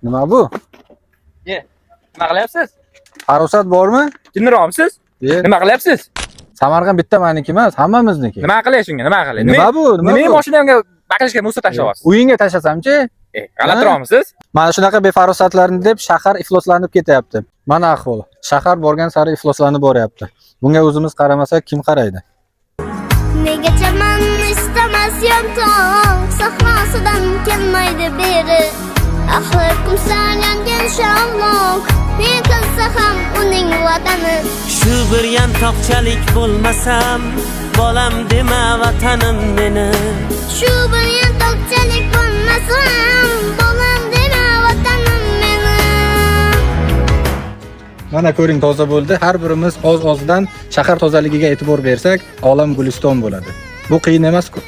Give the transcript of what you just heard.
Nima bu? Nima qilyapsiz? Arosat bormi? Jinniroqmisiz? Ber. Nima qilyapsiz? Samarqand bitta meniki emas, hammamizniki. Nima qilay shunga? Nima qilay? Nima bu? Nima mashinamga baqirishga musa tashlayapsiz? Uyingga tashlasamchi? G'alatiroqmisiz? Mana shunaqa befarosatlarni deb shahar ifloslanib ketyapti. Mana ahvol. Shahar borgan sari ifloslanib boryapti. Bunga o'zimiz qaramasak kim qaraydi? Negacha men istamas yontoq sahrosidan kelmaydi beri. Axir kumsan yongan shamloq, men qilsa ham uning vatani. Shu bir yantoqchalik bo'lmasam, bolam dema vatanim meni. Shu bir yantoqchalik bo'lmasam, bolam dema vatanim meni. Mana ko'ring, toza bo'ldi. Har birimiz oz-ozdan shahar tozaligiga e'tibor bersak, olam guliston bo'ladi. Bu qiyin emas-ku.